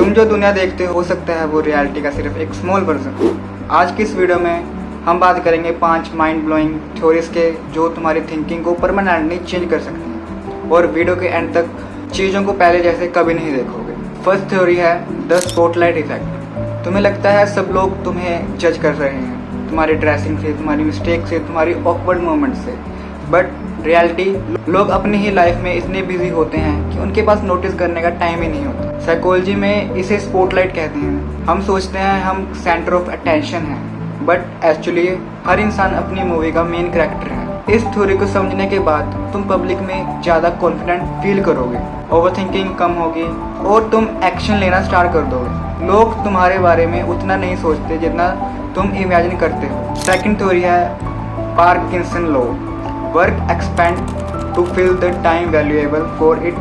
तुम जो दुनिया देखते हो सकता है वो रियलिटी का सिर्फ एक स्मॉल वर्जन। आज की इस वीडियो में हम बात करेंगे 5 माइंड ब्लोइंग थ्योरीज के जो तुम्हारी थिंकिंग को परमानेंटली चेंज कर सकती हैं और वीडियो के एंड तक चीज़ों को पहले जैसे कभी नहीं देखोगे। फर्स्ट थ्योरी है द स्पॉटलाइट इफेक्ट। तुम्हें लगता है सब लोग तुम्हें जज कर रहे हैं, तुम्हारी ड्रेसिंग से, तुम्हारी मिस्टेक से, तुम्हारी ऑकवर्ड मोमेंट से, बट रियलिटी लोग अपनी ही लाइफ में इतने बिजी होते हैं कि उनके पास नोटिस करने का टाइम ही नहीं होता। साइकोलॉजी में इसे स्पॉटलाइट कहते हैं। हम सोचते हैं हम सेंटर ऑफ अटेंशन हैं, बट एक्चुअली हर इंसान अपनी मूवी का मेन कैरेक्टर है। इस थ्योरी को समझने के बाद तुम पब्लिक में ज़्यादा कॉन्फिडेंट फील करोगे, ओवरथिंकिंग कम होगी और तुम एक्शन लेना स्टार्ट कर दोगे। लोग तुम्हारे बारे में उतना नहीं सोचते जितना तुम इमेजिन करते हो। सेकंड थ्योरी है Parkinson law. Work expand to fill the time valuable for it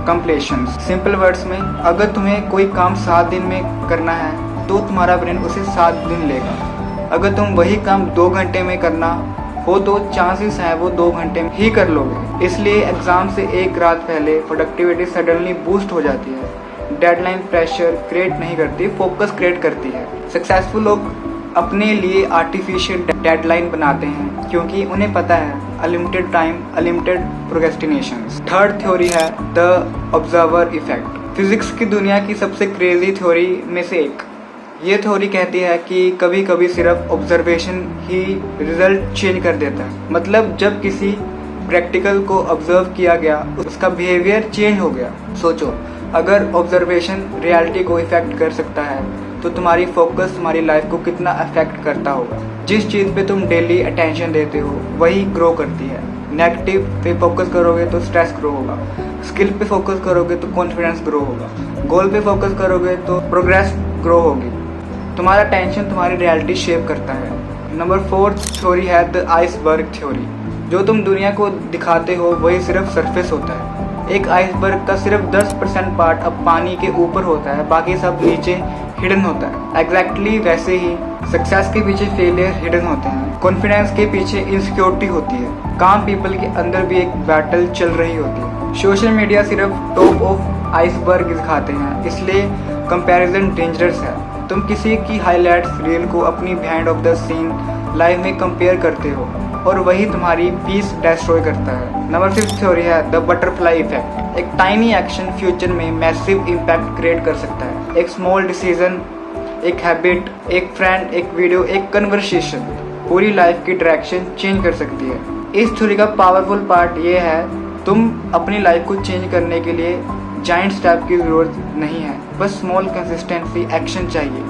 completion. Simple words में, अगर तुम्हें कोई काम 7 दिन में करना है तो तुम्हारा ब्रेन उसे 7 दिन लेगा। अगर तुम वही काम 2 घंटे में करना हो तो चांसेस है वो 2 घंटे में ही कर लोगे। इसलिए एग्जाम से एक रात पहले प्रोडक्टिविटी सडनली बूस्ट हो जाती है। डेडलाइन प्रेशर क्रिएट नहीं करती, फोकस क्रिएट करती है। सक्सेसफुल लोग अपने लिए आर्टिफिशियल डेडलाइन बनाते हैं क्योंकि उन्हें पता है unlimited time, unlimited procrastination. Third theory है द ऑब्जर्वर इफेक्ट। फिजिक्स की दुनिया की सबसे क्रेजी थ्योरी में से एक। ये थ्योरी कहती है कि कभी कभी सिर्फ ऑब्जर्वेशन ही रिजल्ट चेंज कर देता है। मतलब जब किसी प्रैक्टिकल को ऑब्जर्व किया गया उसका बिहेवियर चेंज हो गया। सोचो, अगर ऑब्जर्वेशन रियलिटी को इफेक्ट कर सकता है तो तुम्हारी फोकस तुम्हारी लाइफ को कितना अफेक्ट करता होगा। जिस चीज़ पे तुम डेली अटेंशन देते हो वही ग्रो करती है। नेगेटिव पे फोकस करोगे तो स्ट्रेस ग्रो होगा, स्किल पे फोकस करोगे तो कॉन्फिडेंस ग्रो होगा, गोल पे फोकस करोगे तो प्रोग्रेस ग्रो होगी। तुम्हारा टेंशन तुम्हारी रियलिटी शेप करता है। नंबर 4 थ्योरी है द आइसबर्ग थ्योरी। जो तुम दुनिया को दिखाते हो वही सिर्फ सरफेस होता है। एक आइसबर्ग का सिर्फ 10% पार्ट अब पानी के ऊपर होता है, बाकी सब नीचे हिडन होता है। एग्जैक्टली वैसे ही सक्सेस के पीछे फेलियर हिडन होते हैं, कॉन्फिडेंस के पीछे इनसिक्योरिटी होती है, काम पीपल के अंदर भी एक बैटल चल रही होती है। सोशल मीडिया सिर्फ टॉप ऑफ आइसबर्ग दिखाते हैं, इसलिए कंपैरिजन डेंजरस है। तुम किसी की हाईलाइट्स रील को अपनी behind of the scene life में कंपेयर करते हो और वही तुम्हारी पीस डिस्ट्रॉय करता है। नंबर 5 थ्योरी है द बटरफ्लाई इफेक्ट। एक टाइनी एक्शन फ्यूचर में मैसिव इम्पैक्ट क्रिएट कर सकता है। एक स्मॉल डिसीजन, एक हैबिट, एक फ्रेंड, एक वीडियो, एक कन्वर्सेशन पूरी लाइफ की डायरेक्शन चेंज कर सकती है। इस थ्योरी का पावरफुल पार्ट ये है, तुम अपनी लाइफ को चेंज करने के लिए जाइंट स्टेप की ज़रूरत नहीं है, बस स्मॉल कंसिस्टेंसी एक्शन चाहिए।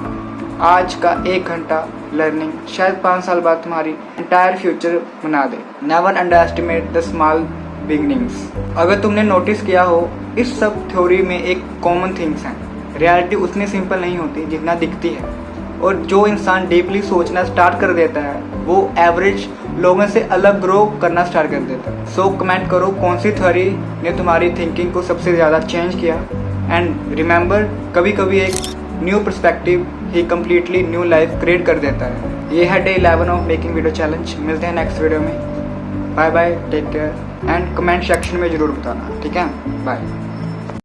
आज का 1 घंटा लर्निंग शायद 5 साल बाद तुम्हारी एंटायर फ्यूचर बना दे। Never underestimate the small beginnings. अगर तुमने नोटिस किया हो, इस सब थ्योरी में एक कॉमन थिंग्स हैं। रियलिटी उतनी सिंपल नहीं होती जितना दिखती है, और जो इंसान डीपली सोचना स्टार्ट कर देता है वो एवरेज लोगों से अलग ग्रो करना स्टार्ट कर देता है। सो कमेंट करो कौन सी थ्योरी ने तुम्हारी थिंकिंग को सबसे ज़्यादा चेंज किया। एंड रिमेंबर, कभी कभी एक न्यू पर्सपेक्टिव ही कम्प्लीटली न्यू लाइफ क्रिएट कर देता है। ये है day 11 of making video challenge. मिलते हैं नेक्स्ट वीडियो में। Bye bye, take care and comment section में ज़रूर बताना, ठीक है? बाय।